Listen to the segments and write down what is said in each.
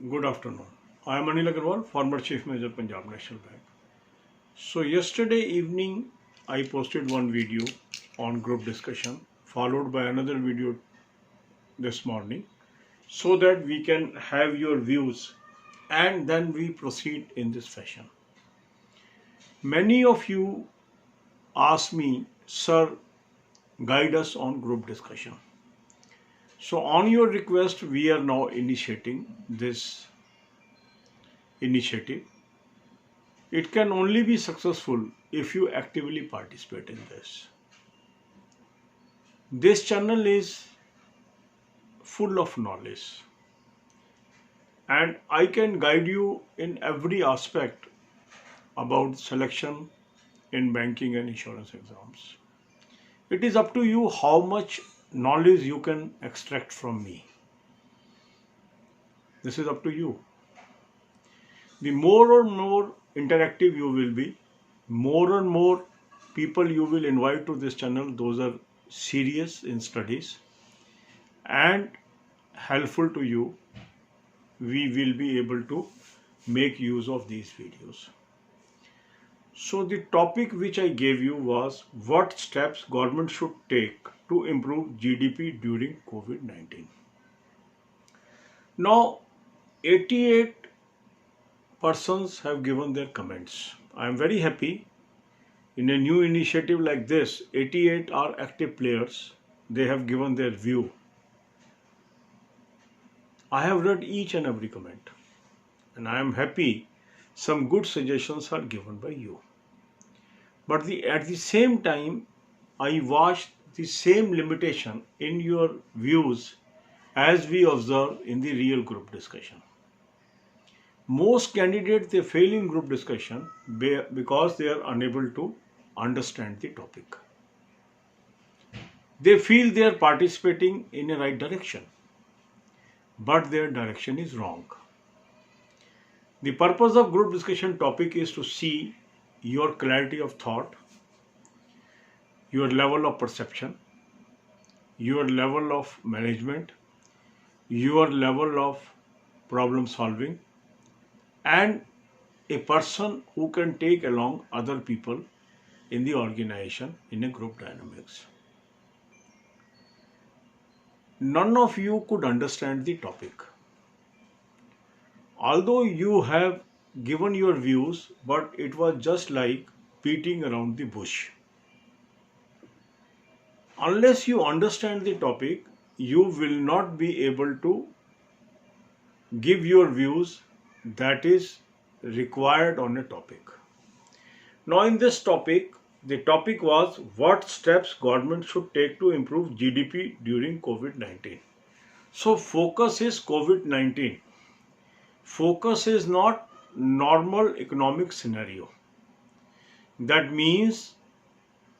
Good afternoon. I am Anil Agarwal, former Chief Manager, Punjab National Bank. So, yesterday evening, I posted one video on group discussion, followed by another video this morning, so that we can have your views and then we proceed in this fashion. Many of you asked me, Sir, guide us on group discussion. So, on your request, we are now initiating this initiative. It can only be successful if you actively participate in this. This channel is full of knowledge and I can guide you in every aspect about selection in banking and insurance exams. It is up to you how much knowledge you can extract from me. This is up to you. The more and more interactive you will be, more and more people you will invite to this channel, those are serious in studies and helpful to you, we will be able to make use of these videos. So the topic which I gave you was what steps government should take to improve GDP during COVID-19. Now 88 persons have given their comments. I am very happy. In a new initiative like this, 88 are active players. They have given their view. I have read each and every comment and I am happy some good suggestions are given by you. But at the same time, I watched the same limitation in your views as we observe in the real group discussion. Most candidates, they fail in group discussion because they are unable to understand the topic. They feel they are participating in a right direction, but their direction is wrong. The purpose of group discussion topic is to see your clarity of thought, your level of perception, your level of management, your level of problem solving, and a person who can take along other people in the organization in a group dynamics. None of you could understand the topic. Although you have given your views, but it was just like beating around the bush. Unless you understand the topic, you will not be able to give your views that is required on a topic. Now in this topic, the topic was what steps government should take to improve GDP during COVID-19. So focus is COVID-19. Focus is not normal economic scenario. That means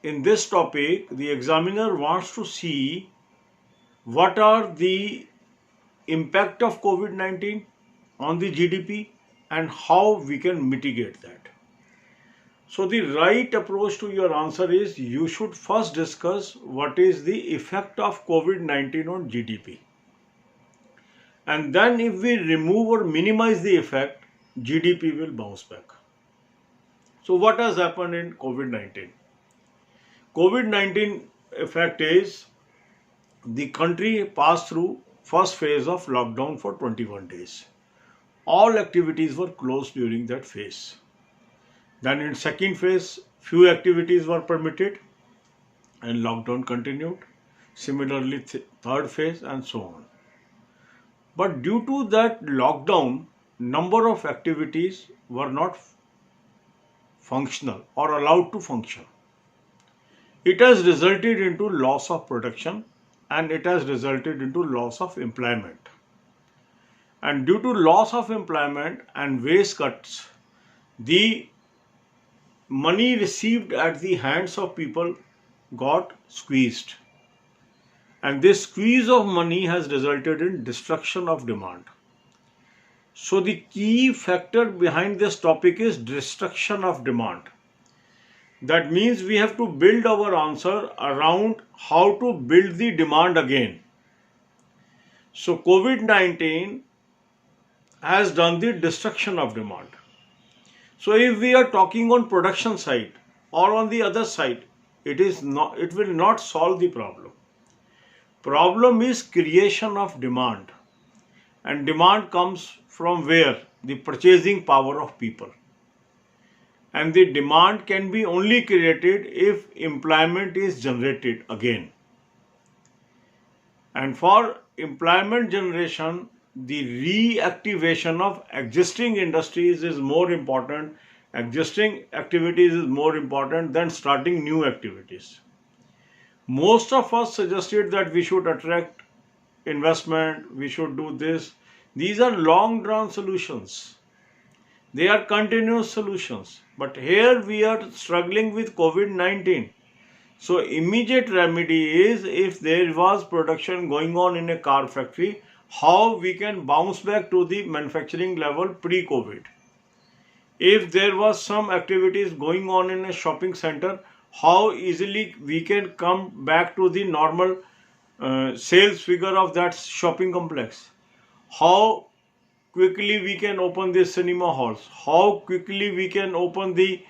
in this topic, the examiner wants to see what are the impact of COVID-19 on the GDP and how we can mitigate that. So the right approach to your answer is you should first discuss what is the effect of COVID-19 on GDP. And then if we remove or minimize the effect, GDP will bounce back. So what has happened in COVID-19? COVID-19 effect is the country passed through first phase of lockdown for 21 days. All activities were closed during that phase. Then in second phase, few activities were permitted and lockdown continued. Similarly, third phase and so on. But due to that lockdown, number of activities were not functional or allowed to function. It has resulted into loss of production and it has resulted into loss of employment. And due to loss of employment and wage cuts, the money received at the hands of people got squeezed. And this squeeze of money has resulted in destruction of demand. So the key factor behind this topic is destruction of demand. That means we have to build our answer around how to build the demand again. So COVID-19 has done the destruction of demand. So if we are talking on production side or on the other side, it will not solve the problem. Problem is creation of demand. And demand comes from where? The purchasing power of people. And the demand can be only created if employment is generated again. And for employment generation, the reactivation of existing industries is more important, existing activities is more important than starting new activities. Most of us suggested that we should attract investment, we should do this. These are long drawn solutions. They are continuous solutions. But here we are struggling with COVID-19. So immediate remedy is, if there was production going on in a car factory, how we can bounce back to the manufacturing level pre-COVID. If there was some activities going on in a shopping center, how easily we can come back to the normal sales figure of that shopping complex. How quickly we can open the cinema halls, how quickly we can open the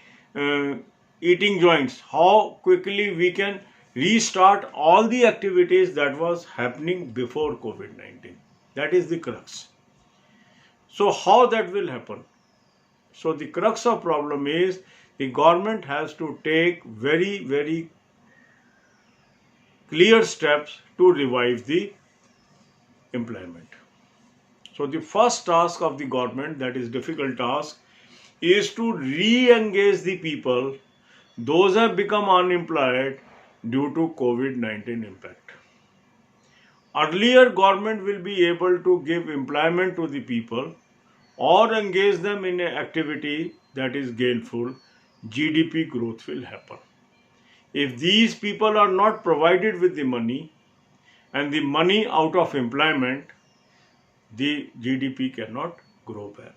eating joints, how quickly we can restart all the activities that was happening before COVID-19. That is the crux. So how that will happen? So the crux of problem is the government has to take very, very clear steps to revive the employment. So the first task of the government, that is difficult task, is to re-engage the people, those have become unemployed due to COVID-19 impact. Earlier, government will be able to give employment to the people or engage them in an activity that is gainful, GDP growth will happen. If these people are not provided with the money and the money out of employment, the GDP cannot grow back.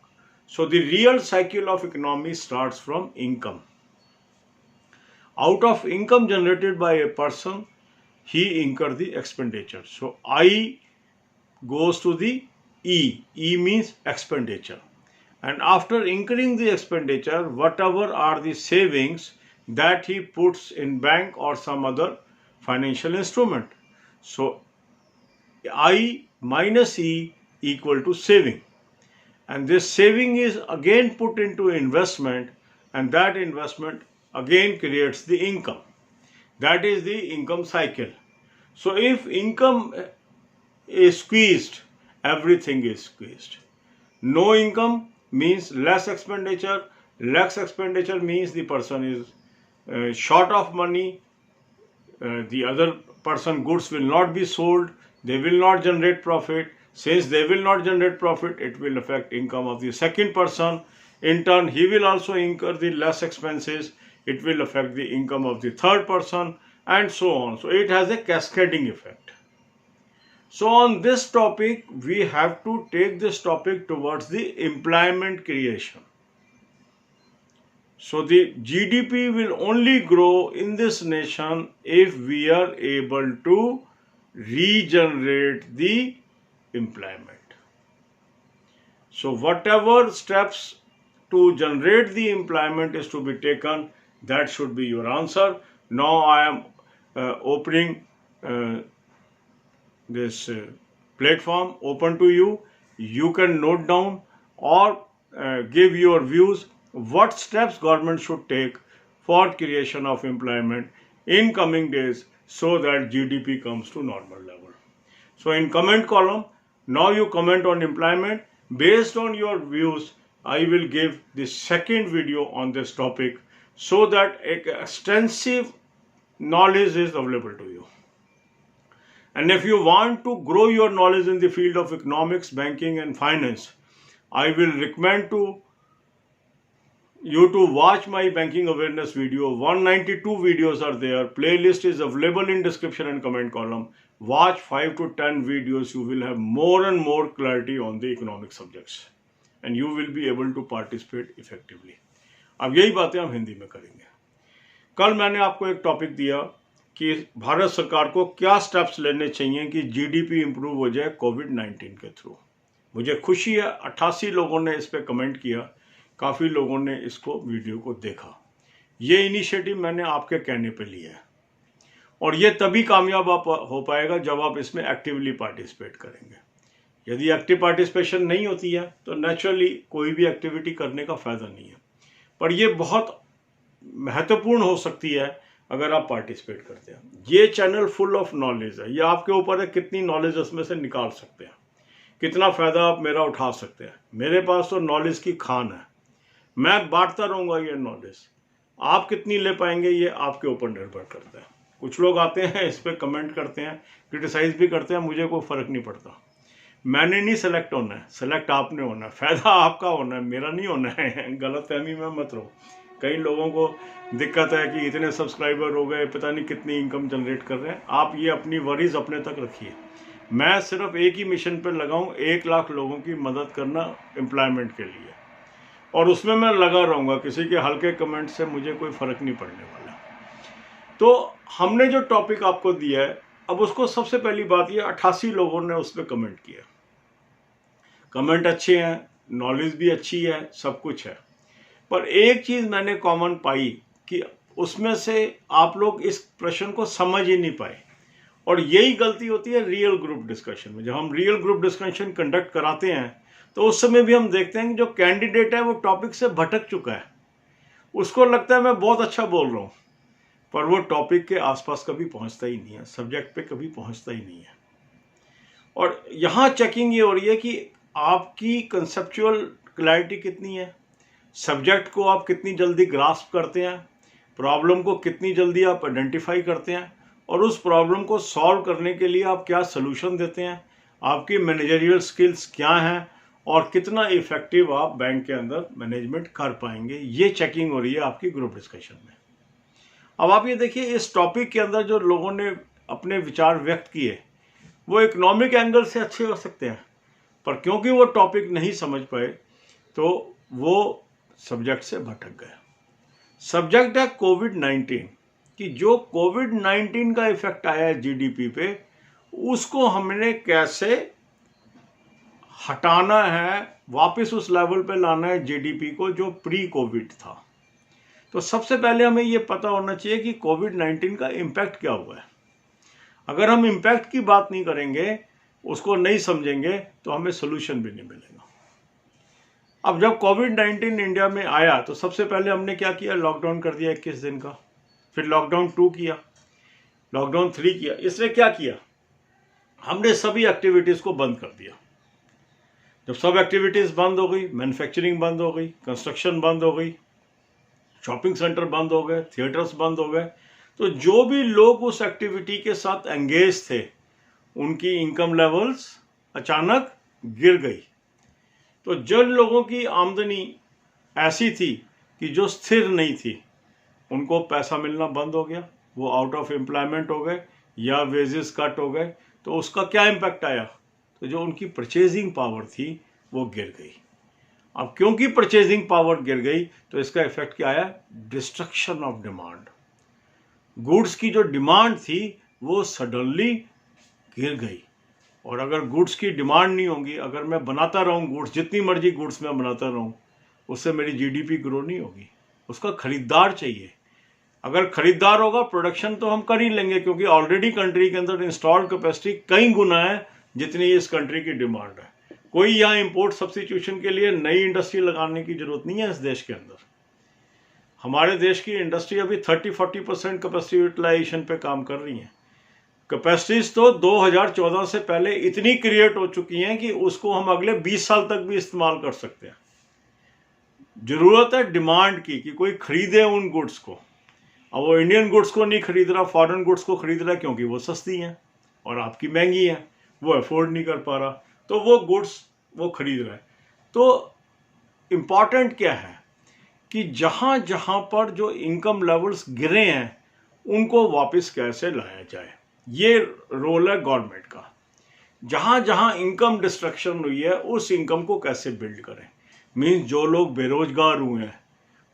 So the real cycle of economy starts from income. Out of income generated by a person, he incurs the expenditure. So I goes to the E. E means expenditure. And after incurring the expenditure, whatever are the savings that he puts in bank or some other financial instrument. So I minus E equal to saving. And this saving is again put into investment, and that investment again creates the income. That is the income cycle. So if income is squeezed, everything is squeezed. No income means less expenditure. Less expenditure means the person is short of money. The other person goods will not be sold. They will not generate profit. Since they will not generate profit, it will affect income of the second person. In turn, he will also incur the less expenses. It will affect the income of the third person, and so on. So it has a cascading effect. So on this topic, we have to take this topic towards the employment creation. So the GDP will only grow in this nation if we are able to regenerate the employment. So whatever steps to generate the employment is to be taken, that should be your answer. Now I am opening this platform open to you. You can note down or give your views what steps government should take for creation of employment in coming days so that GDP comes to normal level. So in comment column, now you comment on employment. Based on your views, I will give the second video on this topic so that extensive knowledge is available to you. And if you want to grow your knowledge in the field of economics, banking and finance, I will recommend to you to watch my banking awareness video. 192 videos are there. Playlist is available in description and comment column. Watch 5 to 10 videos. You will have more and more clarity on the economic subjects. And you will be able to participate effectively. अब यही बातें हम हिंदी में करेंगे. कल मैंने आपको एक टॉपिक दिया कि भारत सरकार को क्या स्टेप्स लेने चाहिए कि जीडीपी इंप्रूव हो जाए कोविड-19 के थ्रू. मुझे खुशी है 88 लोगों ने इस पर कमेंट किया, काफ़ी लोगों ने इसको वीडियो को देखा। ये इनिशिएटिव मैंने आपके कहने पे लिया है और ये तभी कामयाब आप हो पाएगा जब आप इसमें एक्टिवली पार्टिसिपेट करेंगे। यदि एक्टिव पार्टिसिपेशन नहीं होती है तो नेचुरली कोई भी एक्टिविटी करने का फ़ायदा नहीं है, पर ये बहुत महत्वपूर्ण हो सकती है अगर आप पार्टिसिपेट करते हैं। ये चैनल फुल ऑफ नॉलेज है, ये आपके ऊपर है कितनी नॉलेज उसमें से निकाल सकते हैं, कितना फ़ायदा आप मेरा उठा सकते हैं। मेरे पास तो नॉलेज की खान है, मैं बांटता रहूँगा ये नॉलेज। आप कितनी ले पाएंगे ये आपके ऊपर निर्भर करता है। कुछ लोग आते हैं इस पर कमेंट करते हैं, क्रिटिसाइज भी करते हैं, मुझे कोई फ़र्क नहीं पड़ता। मैंने नहीं सेलेक्ट होना है, सेलेक्ट आपने होना है, फ़ायदा आपका होना है, मेरा नहीं होना है। गलतफहमी में मत रहो। कई लोगों को दिक्कत है कि इतने सब्सक्राइबर हो गए, पता नहीं कितनी इनकम जनरेट कर रहे हैं। आप ये अपनी वरीज अपने तक रखिए। मैं सिर्फ एक ही मिशन पर लगा हूँ, 1 लाख लोगों की मदद करना एम्प्लॉयमेंट के लिए, और उसमें मैं लगा रहूँगा। किसी के हल्के कमेंट से मुझे कोई फ़र्क नहीं पड़ने वाला। तो हमने जो टॉपिक आपको दिया है, अब उसको सबसे पहली बात ये 88 लोगों ने उस पर कमेंट किया। कमेंट अच्छे हैं, नॉलेज भी अच्छी है, सब कुछ है, पर एक चीज़ मैंने कॉमन पाई कि उसमें से आप लोग इस प्रश्न को समझ ही नहीं पाए। और यही गलती होती है रियल ग्रुप डिस्कशन में। जब हम रियल ग्रुप डिस्कशन कंडक्ट कराते हैं तो उस समय भी हम देखते हैं कि जो कैंडिडेट है वो टॉपिक से भटक चुका है। उसको लगता है मैं बहुत अच्छा बोल रहा हूँ, पर वो टॉपिक के आसपास कभी पहुँचता ही नहीं है, सब्जेक्ट पे कभी पहुँचता ही नहीं है। और यहाँ चेकिंग ये हो रही है कि आपकी कंसेप्चुअल क्लैरिटी कितनी है, सब्जेक्ट को आप कितनी जल्दी ग्रास्प करते हैं, प्रॉब्लम को कितनी जल्दी आप आइडेंटिफाई करते हैं, और उस प्रॉब्लम को सॉल्व करने के लिए आप क्या सलूशन देते हैं, आपकी मैनेजरियल स्किल्स क्या हैं, और कितना इफेक्टिव आप बैंक के अंदर मैनेजमेंट कर पाएंगे। ये चेकिंग हो रही है आपकी ग्रुप डिस्कशन में। अब आप ये देखिए, इस टॉपिक के अंदर जो लोगों ने अपने विचार व्यक्त किए वो इकोनॉमिक एंगल से अच्छे हो सकते हैं, पर क्योंकि वो टॉपिक नहीं समझ पाए तो वो सब्जेक्ट से भटक गए। सब्जेक्ट है कोविड-19 कि जो कोविड-19 का इफेक्ट आया है जीडीपी पे, उसको हमने कैसे हटाना है, वापस उस लेवल पे लाना है जीडीपी को जो प्री कोविड था। तो सबसे पहले हमें ये पता होना चाहिए कि कोविड-19 का इम्पैक्ट क्या हुआ है। अगर हम इम्पैक्ट की बात नहीं करेंगे, उसको नहीं समझेंगे, तो हमें सोल्यूशन भी नहीं मिलेगा। अब जब कोविड-19 इंडिया में आया तो सबसे पहले हमने क्या किया, लॉकडाउन कर दिया 21 दिन का, फिर लॉकडाउन 2 किया, लॉकडाउन 3 किया। इसने क्या किया, हमने सभी एक्टिविटीज़ को बंद कर दिया। जब सब एक्टिविटीज़ बंद हो गई, मैन्युफैक्चरिंग बंद हो गई, कंस्ट्रक्शन बंद हो गई, शॉपिंग सेंटर बंद हो गए, थिएटर्स बंद हो गए, तो जो भी लोग उस एक्टिविटी के साथ एंगेज थे उनकी इनकम लेवल्स अचानक गिर गई। तो जिन लोगों की आमदनी ऐसी थी कि जो स्थिर नहीं थी, उनको पैसा मिलना बंद हो गया, वो आउट ऑफ एम्प्लॉयमेंट हो गए या वेजेस कट हो गए। तो उसका क्या इम्पैक्ट आया, तो जो उनकी परचेजिंग पावर थी वो गिर गई। अब क्योंकि परचेजिंग पावर गिर गई तो इसका इफेक्ट क्या आया, डिस्ट्रक्शन ऑफ डिमांड। गुड्स की जो डिमांड थी वो सडनली गिर गई। और अगर गुड्स की डिमांड नहीं होगी, अगर मैं बनाता रहूं गुड्स, जितनी मर्जी गुड्स मैं बनाता रहूं, उससे मेरी जीडीपी ग्रो नहीं होगी। उसका खरीदार चाहिए। अगर खरीदार होगा, प्रोडक्शन तो हम कर ही लेंगे, क्योंकि ऑलरेडी कंट्री के अंदर इंस्टॉल्ड कैपेसिटी कई गुना है जितनी इस कंट्री की डिमांड है। कोई यहाँ इंपोर्ट सब्स्टिट्यूशन के लिए नई इंडस्ट्री लगाने की जरूरत नहीं है। इस देश के अंदर हमारे देश की इंडस्ट्री अभी 30-40% कैपेसिटी यूटिलाइजेशन पे काम कर रही है। कैपेसिटीज तो 2014 से पहले इतनी क्रिएट हो चुकी हैं कि उसको हम अगले 20 साल तक भी इस्तेमाल कर सकते हैं। जरूरत है डिमांड की कि कोई खरीदे उन गुड्स को। अब वो इंडियन गुड्स को नहीं खरीद रहा, फॉरेन गुड्स को खरीद रहा है, क्योंकि वो सस्ती हैं और आपकी महंगी हैं, वो अफोर्ड नहीं कर पा रहा, तो वो गुड्स वो खरीद रहा है। तो इम्पॉर्टेंट क्या है कि जहाँ जहाँ पर जो इनकम लेवल्स गिरे हैं उनको वापस कैसे लाया जाए, ये रोल है गवर्नमेंट का। जहाँ जहाँ इनकम डिस्ट्रक्शन हुई है उस इनकम को कैसे बिल्ड करें। मीन्स जो लोग बेरोजगार हुए हैं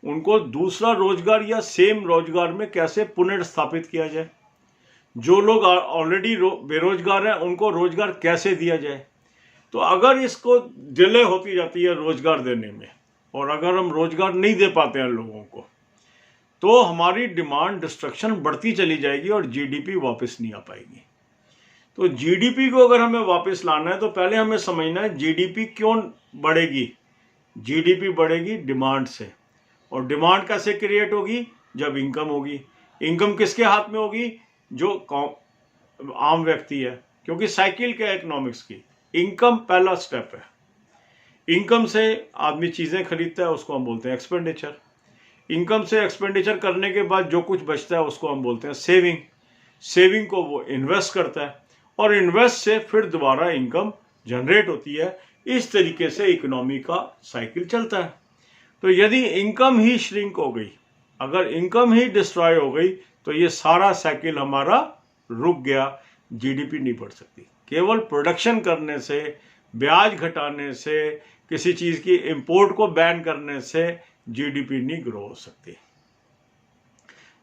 उनको दूसरा रोजगार या सेम रोजगार में कैसे पुनर्स्थापित किया जाए। जो लोग ऑलरेडी बेरोजगार हैं उनको रोजगार कैसे दिया जाए। तो अगर इसको डिले होती जाती है रोजगार देने में, और अगर हम रोजगार नहीं दे पाते हैं लोगों को, तो हमारी डिमांड डिस्ट्रक्शन बढ़ती चली जाएगी और जीडीपी वापस नहीं आ पाएगी। तो जीडीपी को अगर हमें वापस लाना है तो पहले हमें समझना है जीडीपी क्यों बढ़ेगी। जीडीपी बढ़ेगी डिमांड से, और डिमांड कैसे क्रिएट होगी? जब इनकम होगी। इनकम किसके हाथ में होगी? जो आम व्यक्ति है, क्योंकि साइकिल क्या है इकोनॉमिक्स की, इनकम पहला स्टेप है। इनकम से आदमी चीज़ें खरीदता है, उसको हम बोलते हैं एक्सपेंडिचर। इनकम से एक्सपेंडिचर करने के बाद जो कुछ बचता है उसको हम बोलते हैं सेविंग। सेविंग को वो इन्वेस्ट करता है, और इन्वेस्ट से फिर दोबारा इनकम जनरेट होती है। इस तरीके से इकोनॉमी का साइकिल चलता है। तो यदि इनकम ही श्रिंक हो गई, अगर इनकम ही डिस्ट्रॉय हो गई, तो ये सारा साइकिल हमारा रुक गया, जीडीपी नहीं बढ़ सकती। केवल प्रोडक्शन करने से, ब्याज घटाने से, किसी चीज की इंपोर्ट को बैन करने से जीडीपी नहीं ग्रो हो सकती।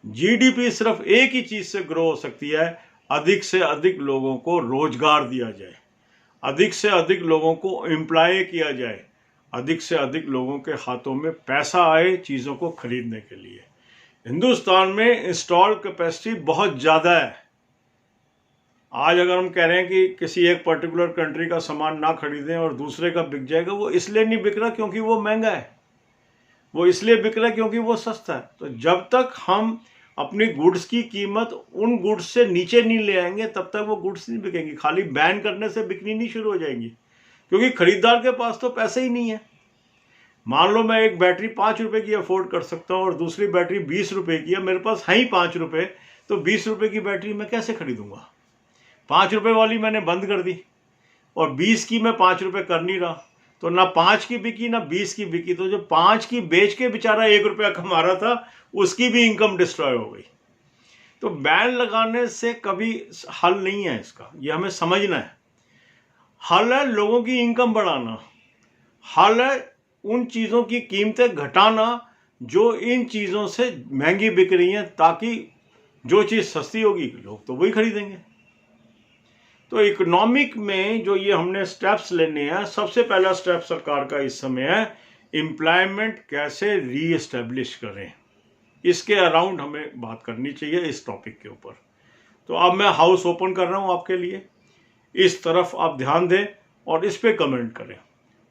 जीडीपी सिर्फ एक ही चीज से ग्रो हो सकती है, अधिक से अधिक लोगों को रोजगार दिया जाए, अधिक से अधिक लोगों को एम्प्लॉय किया जाए, अधिक से अधिक लोगों के हाथों में पैसा आए चीज़ों को खरीदने के लिए। हिंदुस्तान में इंस्टॉल कैपेसिटी बहुत ज़्यादा है। आज अगर हम कह रहे हैं कि किसी एक पर्टिकुलर कंट्री का सामान ना खरीदें और दूसरे का बिक जाएगा, वो इसलिए नहीं बिक रहा क्योंकि वो महंगा है, वो इसलिए बिक रहा है क्योंकि वो सस्ता है। तो जब तक हम अपनी गुड्स की कीमत उन गुड्स से नीचे नहीं ले आएंगे, तब तक वो गुड्स नहीं बिकेंगी। खाली बैन करने से बिकनी नहीं शुरू हो जाएंगी, क्योंकि खरीदार के पास तो पैसे ही नहीं है। मान लो मैं एक बैटरी 5 रुपए की अफोर्ड कर सकता हूँ और दूसरी बैटरी 20 रुपए की है, मेरे पास है ही 5 रुपए, तो 20 रुपए की बैटरी मैं कैसे खरीदूंगा? 5 रुपए वाली मैंने बंद कर दी और 20 की मैं 5 रुपए कर नहीं रहा, तो ना 5 की बिकी ना 20 की बिकी। तो जो 5 की बेच के बेचारा 1 रुपया कमा रहा था, उसकी भी इनकम डिस्ट्रॉय हो गई। तो बैन लगाने से कभी हल नहीं है इसका, ये हमें समझना है। हल है लोगों की इनकम बढ़ाना, हल है उन चीज़ों की कीमतें घटाना जो इन चीज़ों से महंगी बिक रही हैं, ताकि जो चीज़ सस्ती होगी लोग तो वही खरीदेंगे। तो इकोनॉमिक में जो ये हमने स्टेप्स लेने हैं, सबसे पहला स्टेप सरकार का इस समय है एम्प्लॉयमेंट कैसे रीएस्टेब्लिश करें। इसके अराउंड हमें बात करनी चाहिए इस टॉपिक के ऊपर। तो अब मैं हाउस ओपन कर रहा हूँ आपके लिए, इस तरफ आप ध्यान दें और इस पे कमेंट करें,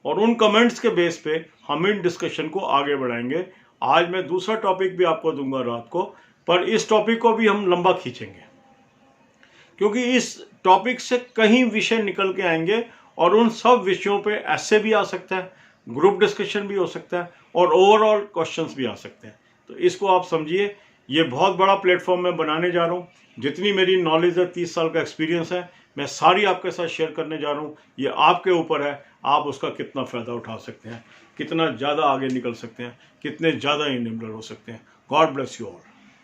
और उन कमेंट्स के बेस पे हम इन डिस्कशन को आगे बढ़ाएंगे। आज मैं दूसरा टॉपिक भी आपको दूंगा रात को, पर इस टॉपिक को भी हम लंबा खींचेंगे, क्योंकि इस टॉपिक से कई विषय निकल के आएंगे, और उन सब विषयों पे ऐसे भी आ सकता है, ग्रुप डिस्कशन भी हो सकता है, और ओवरऑल क्वेश्चंस भी आ सकते हैं। तो इसको आप समझिए, ये बहुत बड़ा प्लेटफॉर्म मैं बनाने जा रहा हूँ। जितनी मेरी नॉलेज है, 30 साल का एक्सपीरियंस है, मैं सारी आपके साथ शेयर करने जा रहा हूँ। ये आपके ऊपर है, आप उसका कितना फ़ायदा उठा सकते हैं, कितना ज़्यादा आगे निकल सकते हैं, कितने ज़्यादा इनेबलर हो सकते हैं। God bless you all.